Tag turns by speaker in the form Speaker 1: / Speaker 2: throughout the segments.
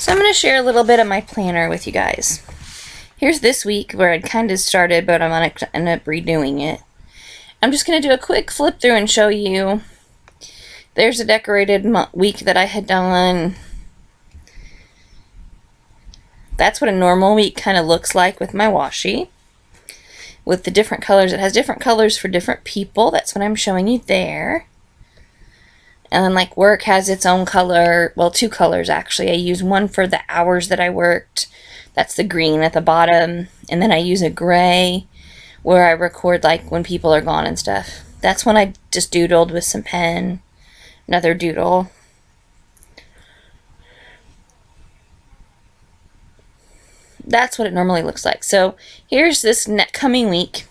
Speaker 1: So I'm going to share a little bit of my planner with you guys. Here's this week where I'd kind of started, but I'm going to end up redoing it. I'm just going to do a quick flip through and show you. There's a decorated week that I had done. That's what a normal week kind of looks like with my washi. With the different colors. It has different colors for different people. That's what I'm showing you there. And then like work has its own color. Well, two colors actually. I use one for the hours that I worked. That's the green at the bottom. And then I use a gray where I record like when people are gone and stuff. That's when I just doodled with some pen. Another doodle. That's what it normally looks like. So here's this coming week.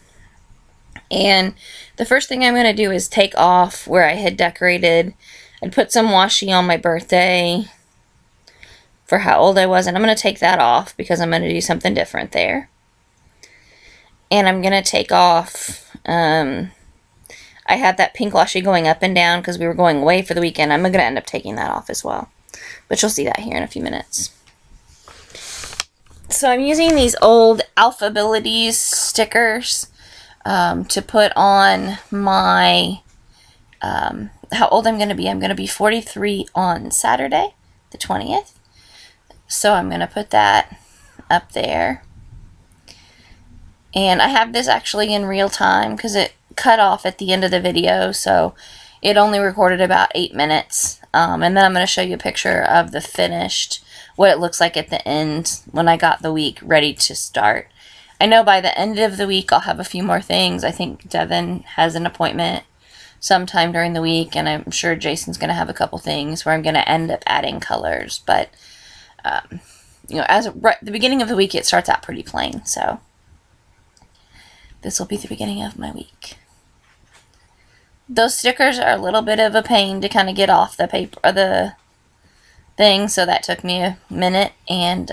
Speaker 1: And the first thing I'm going to do is take off where I had decorated. I'd put some washi on my birthday for how old I was. And I'm going to take that off because I'm going to do something different there. And I'm going to take off, I had that pink washi going up and down because we were going away for the weekend. I'm going to end up taking that off as well. But you'll see that here in a few minutes. So I'm using these old Alphabilities stickers to put on my, how old I'm going to be. I'm going to be 43 on Saturday, the 20th. So I'm going to put that up there. And I have this actually in real time because it cut off at the end of the video. So it only recorded about 8 minutes. And then I'm going to show you a picture of the finished, what it looks like at the end when I got the week ready to start. I know by the end of the week I'll have a few more things. I think Devin has an appointment sometime during the week, and I'm sure Jason's going to have a couple things where I'm going to end up adding colors. But, you know, as the beginning of the week, it starts out pretty plain. So this will be the beginning of my week. Those stickers are a little bit of a pain to kind of get off the paper, or the thing, so that took me a minute, and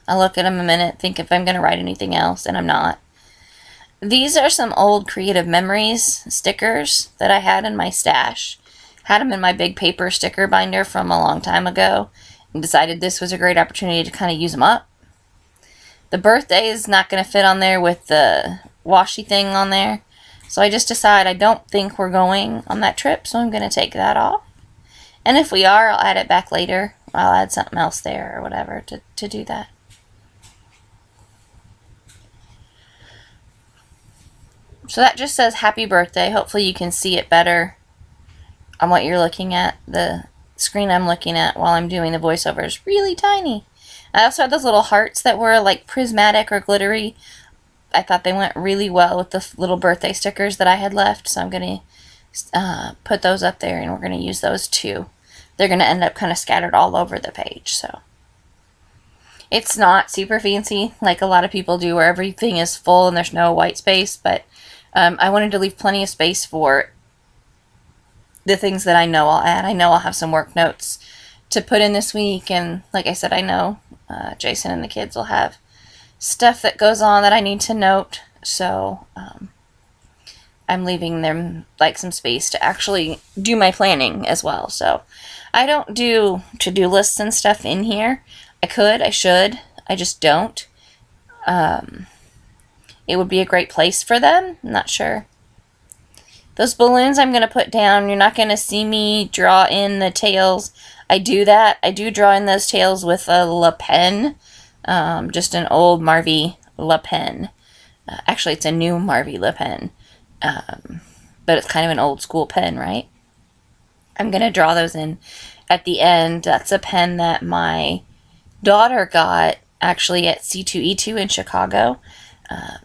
Speaker 1: I'll look at them a minute, think if I'm going to write anything else, and I'm not. These are some old Creative Memories stickers that I had in my stash. Had them in my big paper sticker binder from a long time ago, and decided this was a great opportunity to kind of use them up. The birthday is not going to fit on there with the washi thing on there, so I just decided I don't think we're going on that trip, so I'm going to take that off. And if we are, I'll add it back later. I'll add something else there or whatever to do that. So that just says happy birthday. Hopefully you can see it better on what you're looking at. The screen I'm looking at while I'm doing the voiceover is really tiny. I also had those little hearts that were like prismatic or glittery. I thought they went really well with the little birthday stickers that I had left. So I'm going to put those up there, and we're going to use those too. They're going to end up kind of scattered all over the page. So it's not super fancy like a lot of people do where everything is full and there's no white space. But I wanted to leave plenty of space for the things that I know I'll add. I know I'll have some work notes to put in this week. And like I said, I know Jason and the kids will have stuff that goes on that I need to note. So I'm leaving them like some space to actually do my planning as well. So I don't do to-do lists and stuff in here. I could, I should, I just don't. It would be a great place for them. I'm not sure. Those balloons I'm going to put down. You're not going to see me draw in the tails. I do that. I do draw in those tails with a Le Pen. Just an old Marvy Le Pen. Actually, it's a new Marvy Le Pen. But it's kind of an old school pen, right? I'm going to draw those in at the end. That's a pen that my daughter got actually at C2E2 in Chicago.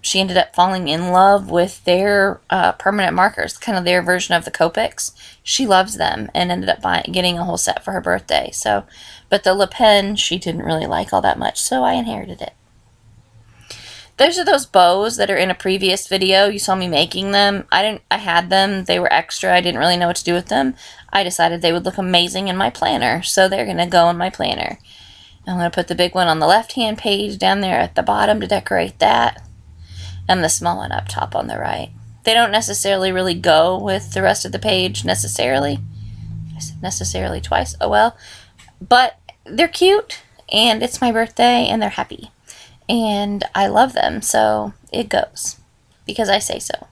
Speaker 1: She ended up falling in love with their permanent markers, kind of their version of the Copics. She loves them and ended up getting a whole set for her birthday. So, but the Le Pen she didn't really like all that much, so I inherited it. Those are those bows that are in a previous video. You saw me making them. I had them. They were extra. I didn't really know what to do with them. I decided they would look amazing in my planner, so they're going to go in my planner. I'm going to put the big one on the left-hand page down there at the bottom to decorate that, and the small one up top on the right. They don't necessarily really go with the rest of the page necessarily. I said necessarily twice. Oh well. But they're cute, and it's my birthday, and they're happy. And I love them, so it goes. Because I say so.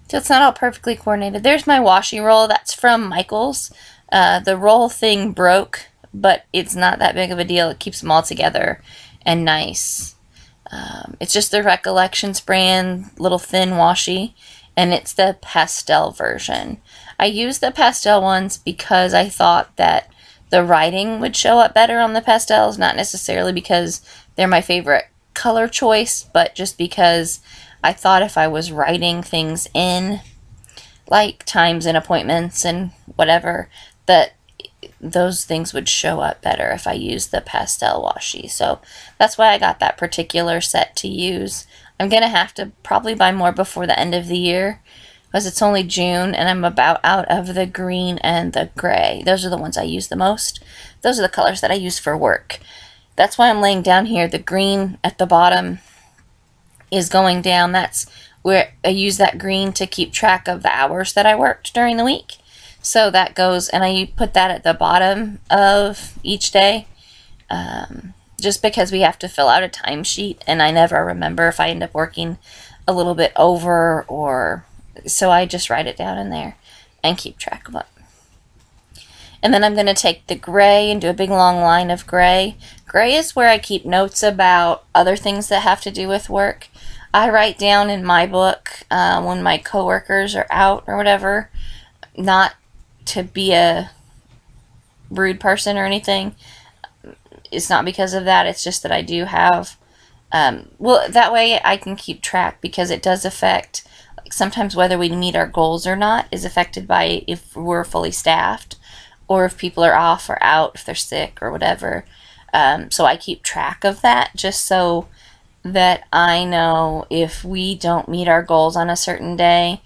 Speaker 1: So it's not all perfectly coordinated. There's my washi roll. That's from Michaels. The roll thing broke, but it's not that big of a deal. It keeps them all together and nice. It's just the Recollections brand, little thin washi, and it's the pastel version. I use the pastel ones because I thought that the writing would show up better on the pastels, not necessarily because they're my favorite color choice, but just because I thought if I was writing things in, like times and appointments and whatever, that those things would show up better if I used the pastel washi. So that's why I got that particular set to use. I'm going to have to probably buy more before the end of the year, because it's only June and I'm about out of the green and the gray. Those are the ones I use the most. Those are the colors that I use for work. That's why I'm laying down here. The green at the bottom is going down. That's where I use that green to keep track of the hours that I worked during the week. So that goes, and I put that at the bottom of each day, just because we have to fill out a timesheet, and I never remember if I end up working a little bit over, or so I just write it down in there and keep track of it. And then I'm going to take the gray and do a big long line of gray. Gray is where I keep notes about other things that have to do with work. I write down in my book when my coworkers are out or whatever, not to be a rude person or anything. It's not because of that. It's just that I do have, well, that way I can keep track, because it does affect, like, sometimes whether we meet our goals or not is affected by if we're fully staffed, or if people are off or out, if they're sick or whatever. So I keep track of that just so that I know if we don't meet our goals on a certain day,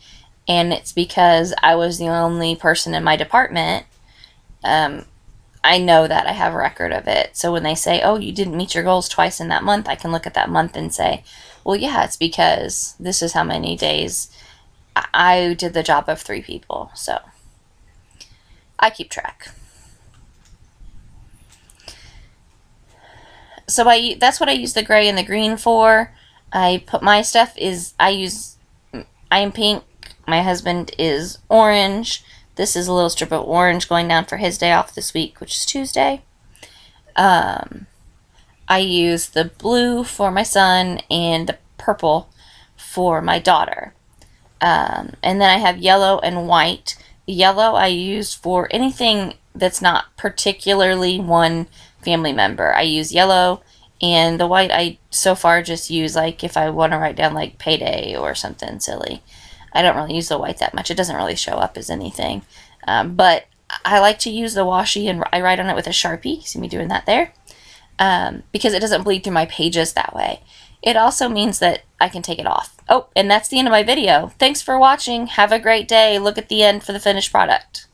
Speaker 1: and it's because I was the only person in my department, I know that I have a record of it. So when they say, oh, you didn't meet your goals twice in that month, I can look at that month and say, well, yeah, it's because this is how many days I did the job of 3 people. So I keep track. So that's what I use the gray and the green for. I put my stuff I am pink. My husband is orange. This is a little strip of orange going down for his day off this week, which is Tuesday. I use the blue for my son and the purple for my daughter. And then I have yellow and white. The yellow I use for anything that's not particularly one family member. I use yellow, and the white I so far just use like if I want to write down like payday or something silly. I don't really use the white that much. It doesn't really show up as anything. But I like to use the washi, and I write on it with a Sharpie. See me doing that there? Because it doesn't bleed through my pages that way. It also means that I can take it off. Oh, and that's the end of my video. Thanks for watching. Have a great day. Look at the end for the finished product.